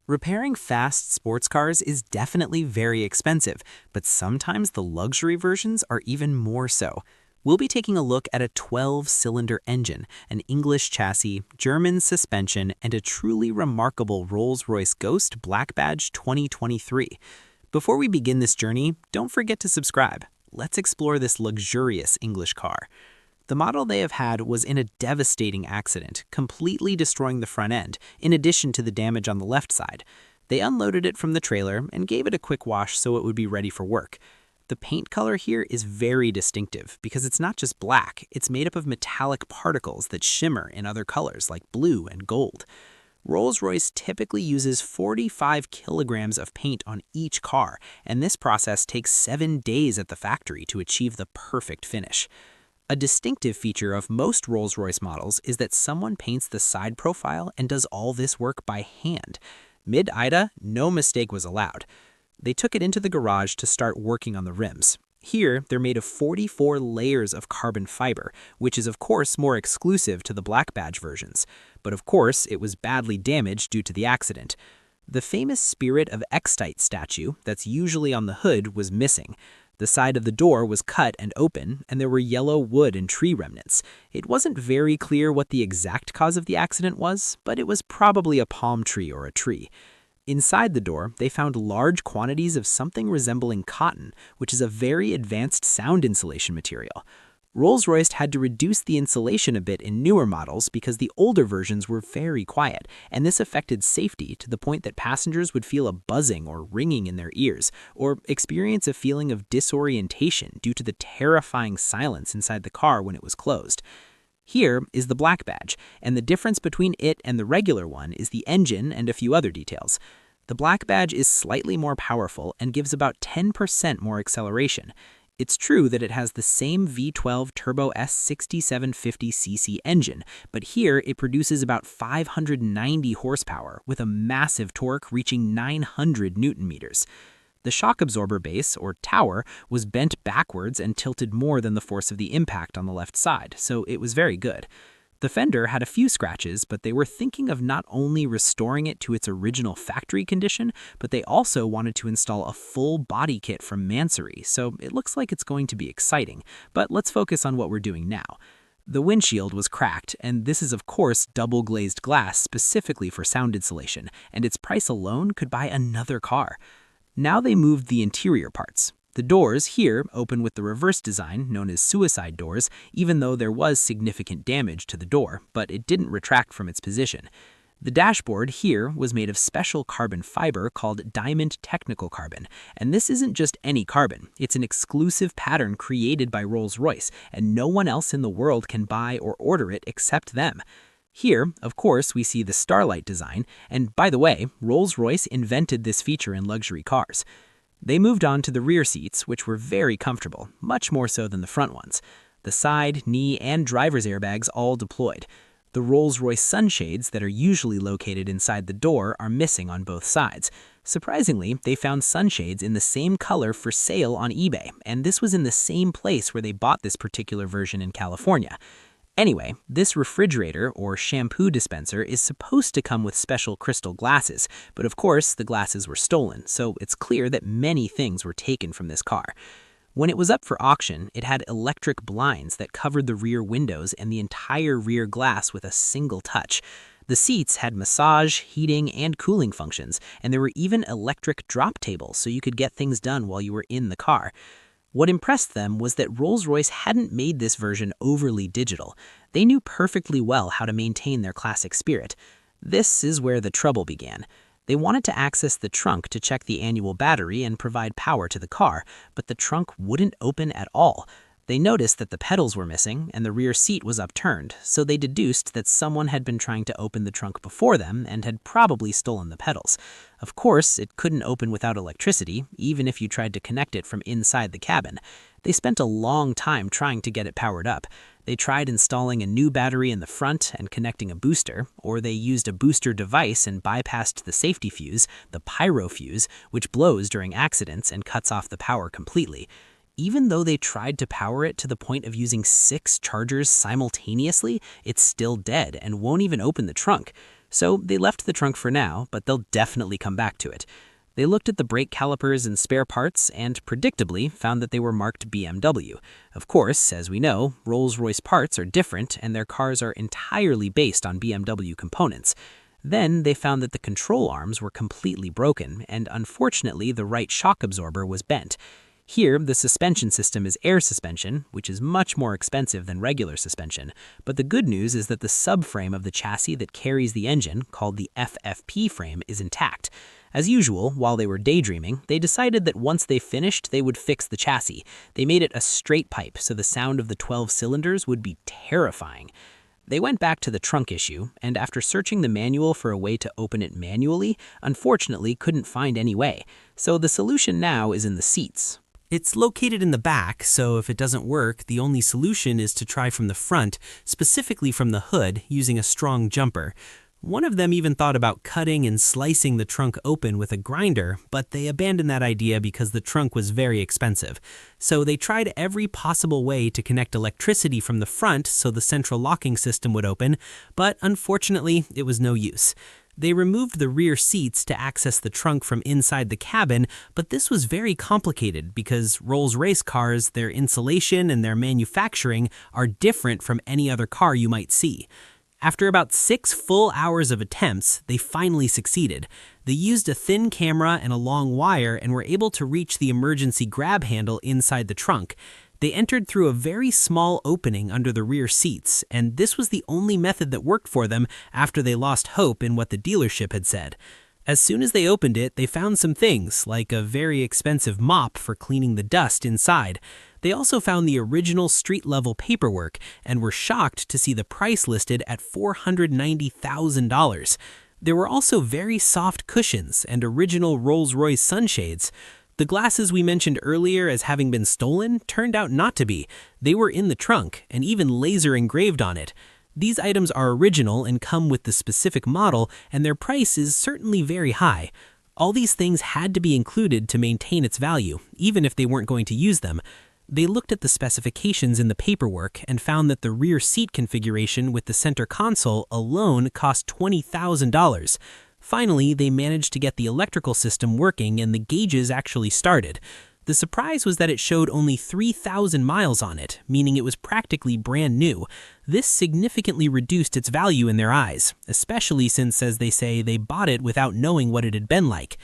Repairing fast sports cars is definitely very expensive, but sometimes the luxury versions are even more so. We'll be taking a look at a 12-cylinder engine, an English chassis, German suspension, and a truly remarkable Rolls-Royce Ghost Black Badge 2023. Before we begin this journey, don't forget to subscribe. Let's explore this luxurious English car. The model they have had was in a devastating accident, completely destroying the front end, in addition to the damage on the left side. They unloaded it from the trailer and gave it a quick wash so it would be ready for work. The paint color here is very distinctive because it's not just black, it's made up of metallic particles that shimmer in other colors like blue and gold. Rolls-Royce typically uses 45 kilograms of paint on each car, and this process takes 7 days at the factory to achieve the perfect finish. A distinctive feature of most Rolls-Royce models is that someone paints the side profile and does all this work by hand. Mid-Ida, no mistake was allowed. They took it into the garage to start working on the rims. Here, they're made of 44 layers of carbon fiber, which is of course more exclusive to the Black Badge versions. But of course, it was badly damaged due to the accident. The famous Spirit of Extite statue that's usually on the hood was missing. The side of the door was cut and open, and there were yellow wood and tree remnants. It wasn't very clear what the exact cause of the accident was, but it was probably a palm tree or a tree. Inside the door, they found large quantities of something resembling cotton, which is a very advanced sound insulation material. Rolls-Royce had to reduce the insulation a bit in newer models because the older versions were very quiet, and this affected safety to the point that passengers would feel a buzzing or ringing in their ears, or experience a feeling of disorientation due to the terrifying silence inside the car when it was closed. Here is the Black Badge, and the difference between it and the regular one is the engine and a few other details. The Black Badge is slightly more powerful and gives about 10% more acceleration. It's true that it has the same V12 Turbo S6750cc engine, but here it produces about 590 horsepower with a massive torque reaching 900 newton meters. The shock absorber base, or tower, was bent backwards and tilted more than the force of the impact on the left side, so it was very good. The fender had a few scratches, but they were thinking of not only restoring it to its original factory condition, but they also wanted to install a full body kit from Mansory, so it looks like it's going to be exciting. But let's focus on what we're doing now. The windshield was cracked, and this is of course double glazed glass specifically for sound insulation, and its price alone could buy another car. Now they moved the interior parts. The doors here open with the reverse design, known as suicide doors, even though there was significant damage to the door, but it didn't retract from its position. The dashboard here was made of special carbon fiber called Diamond Technical Carbon, and this isn't just any carbon. It's an exclusive pattern created by Rolls-Royce, and no one else in the world can buy or order it except them. Here, of course, we see the Starlight design, and by the way, Rolls-Royce invented this feature in luxury cars. They moved on to the rear seats, which were very comfortable, much more so than the front ones. The side, knee, and driver's airbags all deployed. The Rolls-Royce sunshades that are usually located inside the door are missing on both sides. Surprisingly, they found sunshades in the same color for sale on eBay, and this was in the same place where they bought this particular version in California. Anyway, this refrigerator or shampoo dispenser is supposed to come with special crystal glasses, but of course the glasses were stolen, so it's clear that many things were taken from this car. When it was up for auction, it had electric blinds that covered the rear windows and the entire rear glass with a single touch. The seats had massage, heating, and cooling functions, and there were even electric drop tables so you could get things done while you were in the car. What impressed them was that Rolls-Royce hadn't made this version overly digital. They knew perfectly well how to maintain their classic spirit. This is where the trouble began. They wanted to access the trunk to check the annual battery and provide power to the car, but the trunk wouldn't open at all. They noticed that the pedals were missing and the rear seat was upturned, so they deduced that someone had been trying to open the trunk before them and had probably stolen the pedals. Of course, it couldn't open without electricity, even if you tried to connect it from inside the cabin. They spent a long time trying to get it powered up. They tried installing a new battery in the front and connecting a booster, or they used a booster device and bypassed the safety fuse, the Pyro Fuse, which blows during accidents and cuts off the power completely. Even though they tried to power it to the point of using 6 chargers simultaneously, it's still dead and won't even open the trunk. So they left the trunk for now, but they'll definitely come back to it. They looked at the brake calipers and spare parts and predictably found that they were marked BMW. Of course, as we know, Rolls-Royce parts are different and their cars are entirely based on BMW components. Then they found that the control arms were completely broken and unfortunately the right shock absorber was bent. Here, the suspension system is air suspension, which is much more expensive than regular suspension. But the good news is that the subframe of the chassis that carries the engine, called the FFP frame, is intact. As usual, while they were daydreaming, they decided that once they finished, they would fix the chassis. They made it a straight pipe, so the sound of the 12 cylinders would be terrifying. They went back to the trunk issue, and after searching the manual for a way to open it manually, unfortunately couldn't find any way. So the solution now is in the seats. It's located in the back, so if it doesn't work, the only solution is to try from the front, specifically from the hood, using a strong jumper. One of them even thought about cutting and slicing the trunk open with a grinder, but they abandoned that idea because the trunk was very expensive. So they tried every possible way to connect electricity from the front so the central locking system would open, but unfortunately, it was no use. They removed the rear seats to access the trunk from inside the cabin, but this was very complicated because Rolls-Royce cars, their insulation and their manufacturing are different from any other car you might see. After about 6 full hours of attempts, they finally succeeded. They used a thin camera and a long wire and were able to reach the emergency grab handle inside the trunk. They entered through a very small opening under the rear seats, and this was the only method that worked for them after they lost hope in what the dealership had said. As soon as they opened it, they found some things, like a very expensive mop for cleaning the dust inside. They also found the original street-level paperwork and were shocked to see the price listed at $490,000. There were also very soft cushions and original Rolls-Royce sunshades. The glasses we mentioned earlier as having been stolen turned out not to be. They were in the trunk and even laser engraved on it. These items are original and come with the specific model, and their price is certainly very high. All these things had to be included to maintain its value, even if they weren't going to use them. They looked at the specifications in the paperwork and found that the rear seat configuration with the center console alone cost $20,000. Finally, they managed to get the electrical system working and the gauges actually started. The surprise was that it showed only 3,000 miles on it, meaning it was practically brand new. This significantly reduced its value in their eyes, especially since, as they say, they bought it without knowing what it had been like.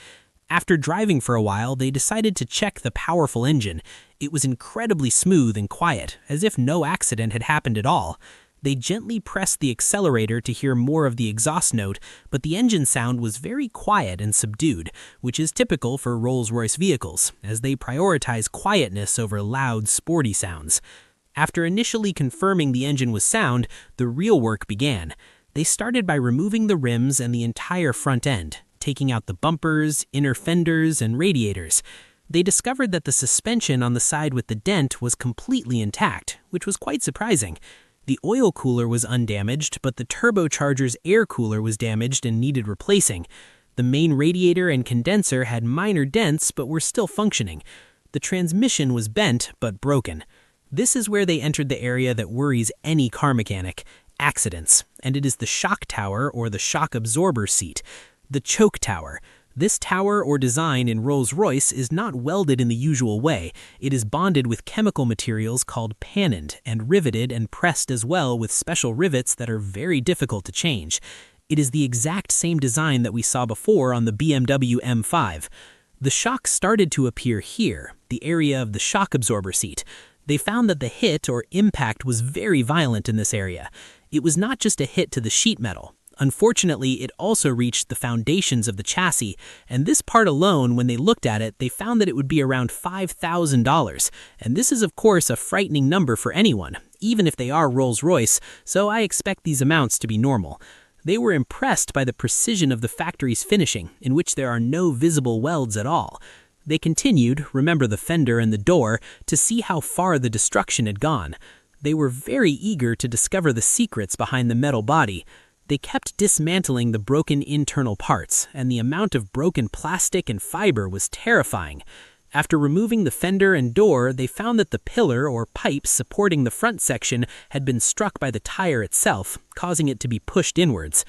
After driving for a while, they decided to check the powerful engine. It was incredibly smooth and quiet, as if no accident had happened at all. They gently pressed the accelerator to hear more of the exhaust note, but the engine sound was very quiet and subdued, which is typical for Rolls-Royce vehicles, as they prioritize quietness over loud, sporty sounds. After initially confirming the engine was sound, the real work began. They started by removing the rims and the entire front end, taking out the bumpers, inner fenders, and radiators. They discovered that the suspension on the side with the dent was completely intact, which was quite surprising. The oil cooler was undamaged, but the turbocharger's air cooler was damaged and needed replacing. The main radiator and condenser had minor dents, but were still functioning. The transmission was bent, but broken. This is where they entered the area that worries any car mechanic: accidents, and it is the shock tower or the shock absorber seat. The choke tower. This tower or design in Rolls-Royce is not welded in the usual way. It is bonded with chemical materials called pannoned and riveted and pressed as well with special rivets that are very difficult to change. It is the exact same design that we saw before on the BMW M5. The shock started to appear here, the area of the shock absorber seat. They found that the hit or impact was very violent in this area. It was not just a hit to the sheet metal. Unfortunately, it also reached the foundations of the chassis, and this part alone, when they looked at it, they found that it would be around $5,000. And this is, of course, a frightening number for anyone, even if they are Rolls-Royce, so I expect these amounts to be normal. They were impressed by the precision of the factory's finishing, in which there are no visible welds at all. They continued, remember the fender and the door, to see how far the destruction had gone. They were very eager to discover the secrets behind the metal body. They kept dismantling the broken internal parts, and the amount of broken plastic and fiber was terrifying. After removing the fender and door, they found that the pillar or pipe supporting the front section had been struck by the tire itself, causing it to be pushed inwards.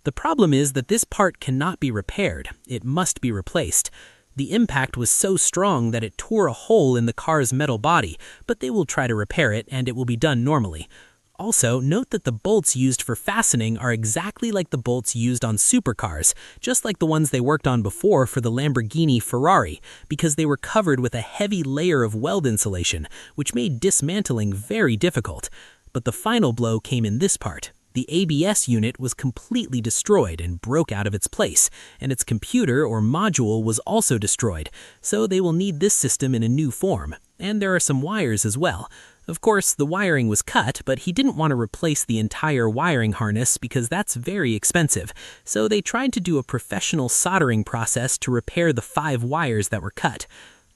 The The problem is that this part cannot be repaired. It must be replaced. The impact was so strong that it tore a hole in the car's metal body, but they will try to repair it and it will be done normally. Also, note that the bolts used for fastening are exactly like the bolts used on supercars, just like the ones they worked on before for the Lamborghini Ferrari, because they were covered with a heavy layer of weld insulation, which made dismantling very difficult. But the final blow came in this part. The ABS unit was completely destroyed and broke out of its place, and its computer or module was also destroyed, so they will need this system in a new form. And there are some wires as well. Of course, the wiring was cut, but he didn't want to replace the entire wiring harness because that's very expensive, so they tried to do a professional soldering process to repair the 5 wires that were cut.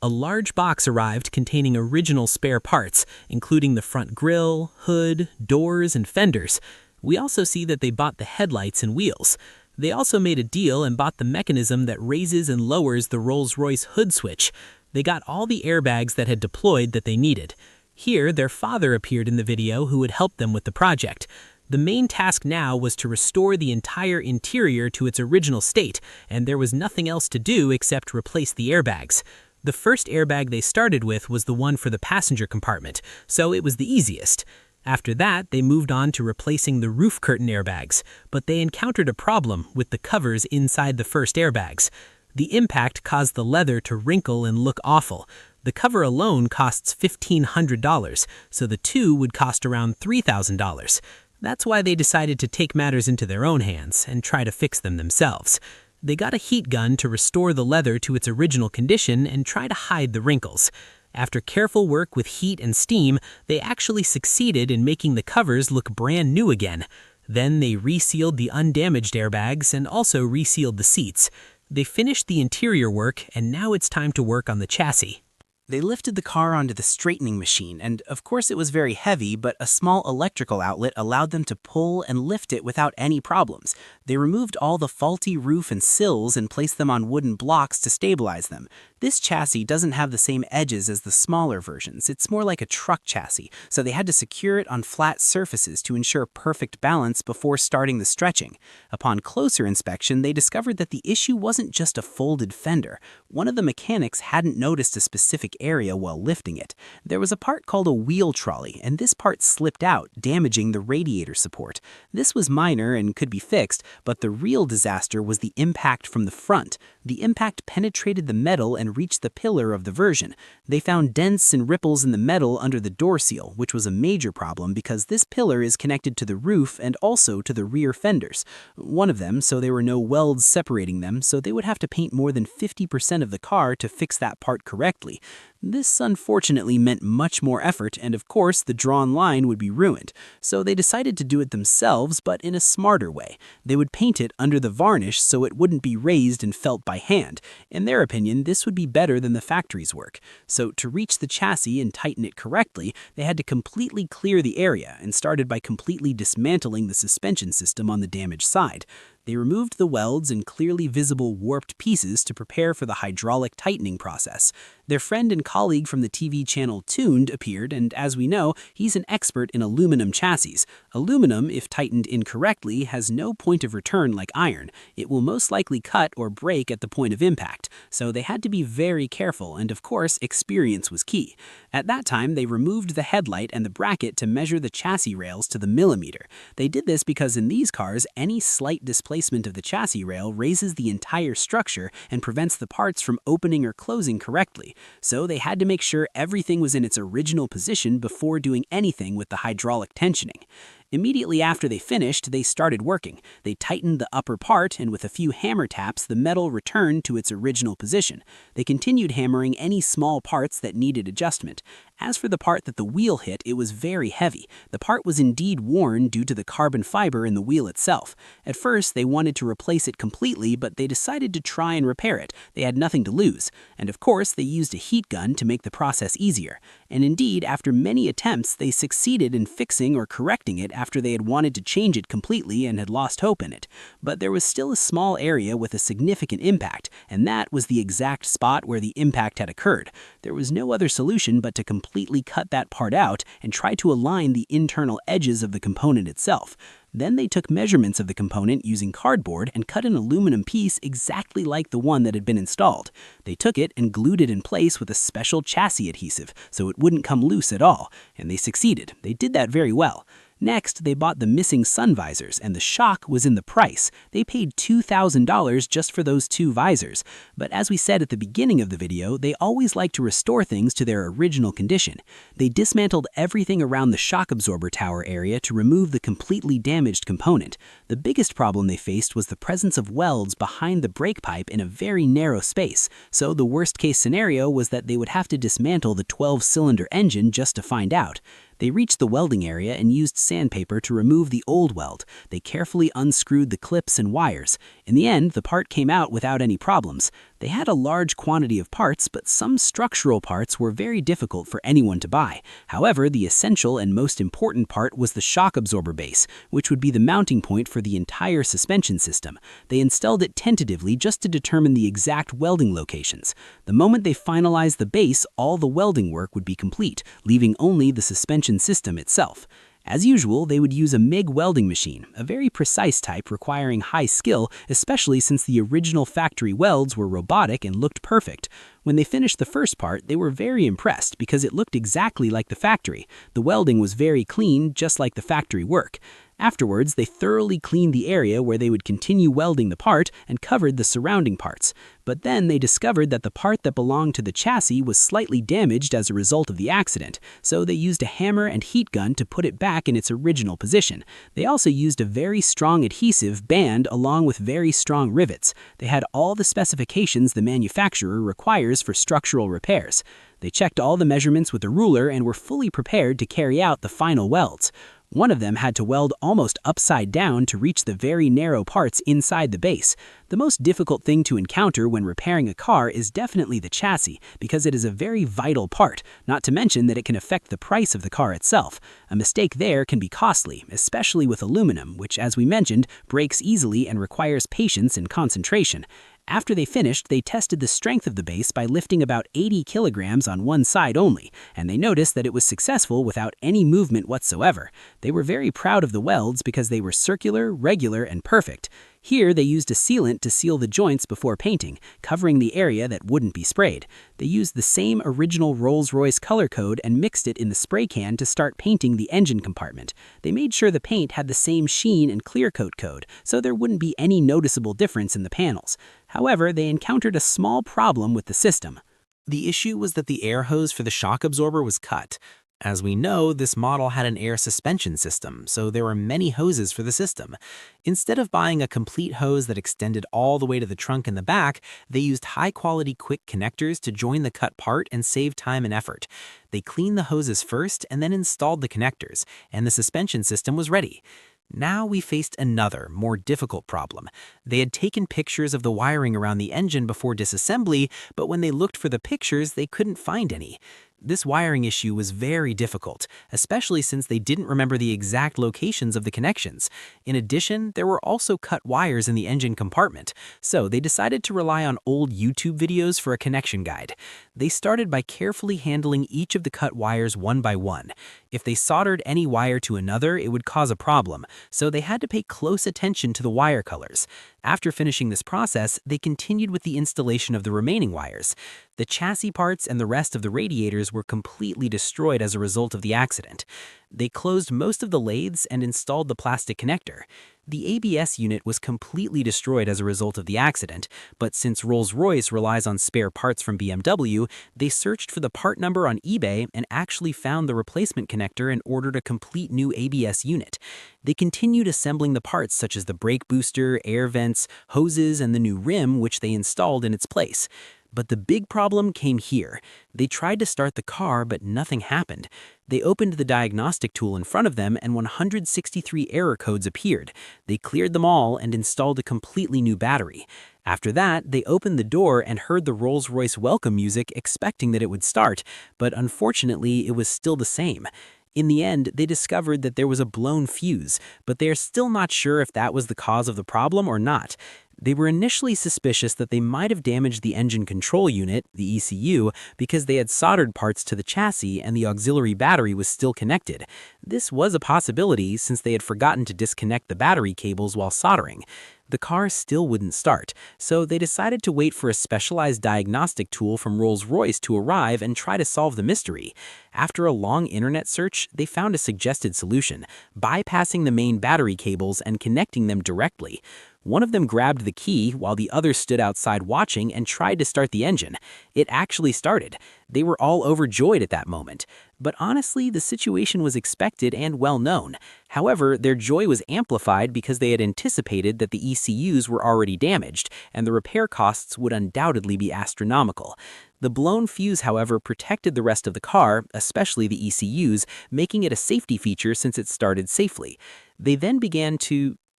A large box arrived containing original spare parts, including the front grille, hood, doors, and fenders. We also see that they bought the headlights and wheels. They also made a deal and bought the mechanism that raises and lowers the Rolls-Royce hood switch. They got all the airbags that had deployed that they needed. Here, their father appeared in the video who would help them with the project. The main task now was to restore the entire interior to its original state, and there was nothing else to do except replace the airbags. The first airbag they started with was the one for the passenger compartment, so it was the easiest. After that, they moved on to replacing the roof curtain airbags, but they encountered a problem with the covers inside the first airbags. The impact caused the leather to wrinkle and look awful. The cover alone costs $1,500, so the two would cost around $3,000. That's why they decided to take matters into their own hands and try to fix them themselves. They got a heat gun to restore the leather to its original condition and try to hide the wrinkles. After careful work with heat and steam, they actually succeeded in making the covers look brand new again. Then they resealed the undamaged airbags and also resealed the seats. They finished the interior work, and now it's time to work on the chassis. They lifted the car onto the straightening machine, and of course it was very heavy, but a small electrical outlet allowed them to pull and lift it without any problems. They removed all the faulty roof and sills and placed them on wooden blocks to stabilize them. This chassis doesn't have the same edges as the smaller versions. It's more like a truck chassis, so they had to secure it on flat surfaces to ensure perfect balance before starting the stretching. Upon closer inspection, they discovered that the issue wasn't just a folded fender. One of the mechanics hadn't noticed a specific area while lifting it. There was a part called a wheel trolley, and this part slipped out, damaging the radiator support. This was minor and could be fixed, but the real disaster was the impact from the front. The impact penetrated the metal and reached the pillar of the version. They found dents and ripples in the metal under the door seal, which was a major problem because this pillar is connected to the roof and also to the rear fenders. One of them, so there were no welds separating them, so they would have to paint more than 50% of the car to fix that part correctly. This unfortunately meant much more effort, and of course the drawn line would be ruined. So they decided to do it themselves, but in a smarter way. They would paint it under the varnish so it wouldn't be raised and felt by hand. In their opinion, this would be better than the factory's work. So to reach the chassis and tighten it correctly, they had to completely clear the area and started by completely dismantling the suspension system on the damaged side. They removed the welds and clearly visible warped pieces to prepare for the hydraulic tightening process. Their friend and colleague from the TV channel Tuned appeared, and as we know, he's an expert in aluminum chassis. Aluminum, if tightened incorrectly, has no point of return like iron. It will most likely cut or break at the point of impact, so they had to be very careful, and of course, experience was key. At that time, they removed the headlight and the bracket to measure the chassis rails to the millimeter. They did this because in these cars, any slight displacement of the chassis rail raises the entire structure and prevents the parts from opening or closing correctly. So they had to make sure everything was in its original position before doing anything with the hydraulic tensioning. Immediately after they finished, they started working. They tightened the upper part, and with a few hammer taps, the metal returned to its original position. They continued hammering any small parts that needed adjustment. As for the part that the wheel hit, it was very heavy. The part was indeed worn due to the carbon fiber in the wheel itself. At first, they wanted to replace it completely, but they decided to try and repair it. They had nothing to lose. And of course, they used a heat gun to make the process easier. And indeed, after many attempts, they succeeded in fixing or correcting it after they had wanted to change it completely and had lost hope in it. But there was still a small area with a significant impact, and that was the exact spot where the impact had occurred. There was no other solution but to completely completely cut that part out and try to align the internal edges of the component itself. Then they took measurements of the component using cardboard and cut an aluminum piece exactly like the one that had been installed. They took it and glued it in place with a special chassis adhesive so it wouldn't come loose at all, and they succeeded. They did that very well. Next, they bought the missing sun visors, and the shock was in the price. They paid $2,000 just for those 2 visors. But as we said at the beginning of the video, they always like to restore things to their original condition. They dismantled everything around the shock absorber tower area to remove the completely damaged component. The biggest problem they faced was the presence of welds behind the brake pipe in a very narrow space. So the worst case scenario was that they would have to dismantle the 12-cylinder engine just to find out. They reached the welding area and used sandpaper to remove the old weld. They carefully unscrewed the clips and wires. In the end, the part came out without any problems. They had a large quantity of parts, but some structural parts were very difficult for anyone to buy. However, the essential and most important part was the shock absorber base, which would be the mounting point for the entire suspension system. They installed it tentatively just to determine the exact welding locations. The moment they finalized the base, all the welding work would be complete, leaving only the suspension system itself. As usual, they would use a MIG welding machine, a very precise type requiring high skill, especially since the original factory welds were robotic and looked perfect. When they finished the first part, they were very impressed because it looked exactly like the factory. The welding was very clean, just like the factory work. Afterwards, they thoroughly cleaned the area where they would continue welding the part and covered the surrounding parts. But then they discovered that the part that belonged to the chassis was slightly damaged as a result of the accident, so they used a hammer and heat gun to put it back in its original position. They also used a very strong adhesive band along with very strong rivets. They had all the specifications the manufacturer requires for structural repairs. They checked all the measurements with a ruler and were fully prepared to carry out the final welds. One of them had to weld almost upside down to reach the very narrow parts inside the base. The most difficult thing to encounter when repairing a car is definitely the chassis, because it is a very vital part, not to mention that it can affect the price of the car itself. A mistake there can be costly, especially with aluminum, which, as we mentioned, breaks easily and requires patience and concentration. After they finished, they tested the strength of the base by lifting about 80 kilograms on one side only, and they noticed that it was successful without any movement whatsoever. They were very proud of the welds because they were circular, regular, and perfect. Here, they used a sealant to seal the joints before painting, covering the area that wouldn't be sprayed. They used the same original Rolls-Royce color code and mixed it in the spray can to start painting the engine compartment. They made sure the paint had the same sheen and clear coat code, so there wouldn't be any noticeable difference in the panels. However, they encountered a small problem with the system. The issue was that the air hose for the shock absorber was cut. As we know, this model had an air suspension system, so there were many hoses for the system. Instead of buying a complete hose that extended all the way to the trunk and the back, they used high-quality quick connectors to join the cut part and save time and effort. They cleaned the hoses first and then installed the connectors, and the suspension system was ready. Now we faced another, more difficult problem. They had taken pictures of the wiring around the engine before disassembly, but when they looked for the pictures, they couldn't find any. This wiring issue was very difficult, especially since they didn't remember the exact locations of the connections. In addition, there were also cut wires in the engine compartment, so they decided to rely on old YouTube videos for a connection guide. They started by carefully handling each of the cut wires one by one. If they soldered any wire to another, it would cause a problem, so they had to pay close attention to the wire colors. After finishing this process, they continued with the installation of the remaining wires. The chassis parts and the rest of the radiators were completely destroyed as a result of the accident. They closed most of the lathes and installed the plastic connector. The ABS unit was completely destroyed as a result of the accident, but since Rolls-Royce relies on spare parts from BMW, they searched for the part number on eBay and actually found the replacement connector and ordered a complete new ABS unit. They continued assembling the parts such as the brake booster, air vents, hoses, and the new rim, which they installed in its place. But the big problem came here. They tried to start the car, but nothing happened. They opened the diagnostic tool in front of them and 163 error codes appeared. They cleared them all and installed a completely new battery. After that, they opened the door and heard the Rolls-Royce welcome music, expecting that it would start, but unfortunately, it was still the same. In the end, they discovered that there was a blown fuse, but they are still not sure if that was the cause of the problem or not. They were initially suspicious that they might have damaged the engine control unit, the ECU, because they had soldered parts to the chassis and the auxiliary battery was still connected. This was a possibility since they had forgotten to disconnect the battery cables while soldering. The car still wouldn't start, so they decided to wait for a specialized diagnostic tool from Rolls-Royce to arrive and try to solve the mystery. After a long internet search, they found a suggested solution, bypassing the main battery cables and connecting them directly. One of them grabbed the key while the other stood outside watching and tried to start the engine. It actually started. They were all overjoyed at that moment. But honestly, the situation was expected and well known. However, their joy was amplified because they had anticipated that the ECUs were already damaged, and the repair costs would undoubtedly be astronomical. The blown fuse, however, protected the rest of the car, especially the ECUs, making it a safety feature since it started safely.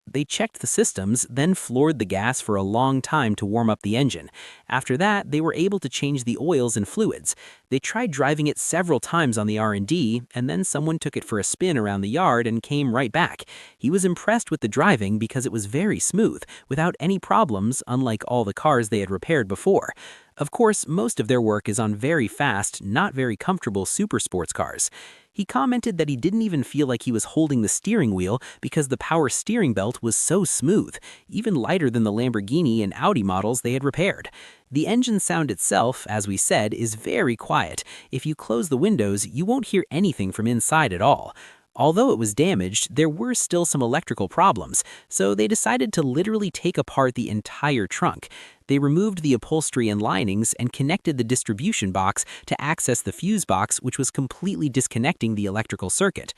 They checked the systems, then floored the gas for a long time to warm up the engine. After that, they were able to change the oils and fluids. They tried driving it several times on the R&D, and then someone took it for a spin around the yard and came right back. He was impressed with the driving because it was very smooth, without any problems, unlike all the cars they had repaired before. Of course, most of their work is on very fast, not very comfortable super sports cars. He commented that he didn't even feel like he was holding the steering wheel because the power steering belt was so smooth, even lighter than the Lamborghini and Audi models they had repaired. The engine sound itself, as we said, is very quiet. If you close the windows, you won't hear anything from inside at all. Although it was damaged, there were still some electrical problems, so they decided to literally take apart the entire trunk. They removed the upholstery and linings and connected the distribution box to access the fuse box, which was completely disconnecting the electrical circuit.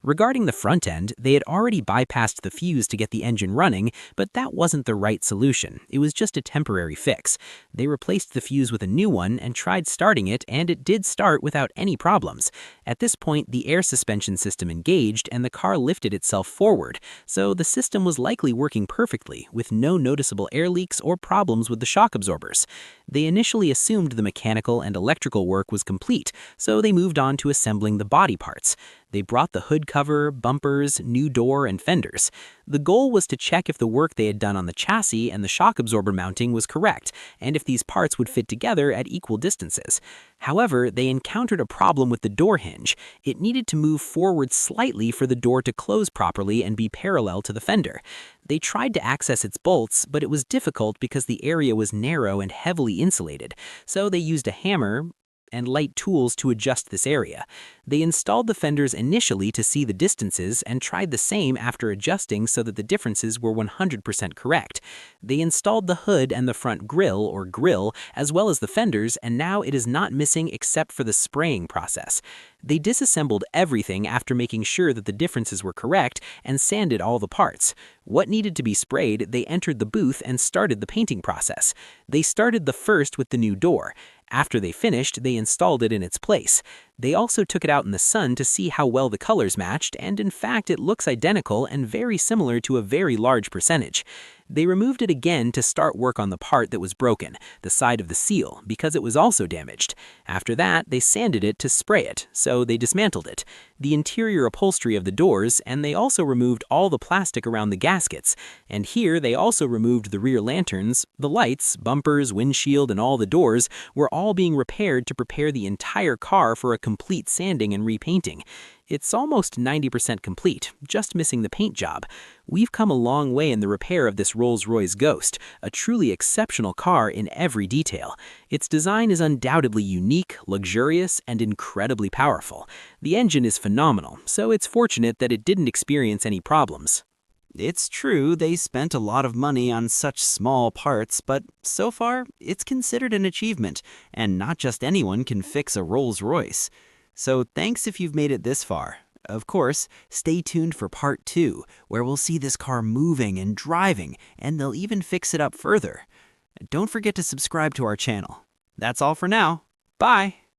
Regarding the front end, they had already bypassed the fuse to get the engine running, but that wasn't the right solution. It was just a temporary fix. They replaced the fuse with a new one and tried starting it, and it did start without any problems. At this point, the air suspension system engaged and the car lifted itself forward, so the system was likely working perfectly, with no noticeable air leaks or problems with the shock absorbers. They initially assumed the mechanical and electrical work was complete, so they moved on to assembling the body parts. They brought the hood cover, bumpers, new door, and fenders. The goal was to check if the work they had done on the chassis and the shock absorber mounting was correct, and if these parts would fit together at equal distances. However, they encountered a problem with the door hinge. It needed to move forward slightly for the door to close properly and be parallel to the fender. They tried to access its bolts, but it was difficult because the area was narrow and heavily insulated, so they used a hammer and light tools to adjust this area. They installed the fenders initially to see the distances and tried the same after adjusting so that the differences were 100% correct. They installed the hood and the front grille, as well as the fenders, and now it is not missing except for the spraying process. They disassembled everything after making sure that the differences were correct and sanded all the parts. What needed to be sprayed, they entered the booth and started the painting process. They started the first with the new door. After they finished, they installed it in its place. They also took it out in the sun to see how well the colors matched, and in fact it looks identical and very similar to a very large percentage. They removed it again to start work on the part that was broken, the side of the seal, because it was also damaged. After that, they sanded it to spray it, so they dismantled it, the interior upholstery of the doors, and they also removed all the plastic around the gaskets. And here they also removed the rear lanterns, the lights, bumpers, windshield, and all the doors were all being repaired to prepare the entire car for a complete sanding and repainting. It's almost 90% complete, just missing the paint job. We've come a long way in the repair of this Rolls-Royce Ghost, a truly exceptional car in every detail. Its design is undoubtedly unique, luxurious, and incredibly powerful. The engine is phenomenal, so it's fortunate that it didn't experience any problems. It's true they spent a lot of money on such small parts, but so far, it's considered an achievement, and not just anyone can fix a Rolls-Royce. So thanks if you've made it this far. Of course, stay tuned for part 2, where we'll see this car moving and driving, and they'll even fix it up further. Don't forget to subscribe to our channel. That's all for now. Bye!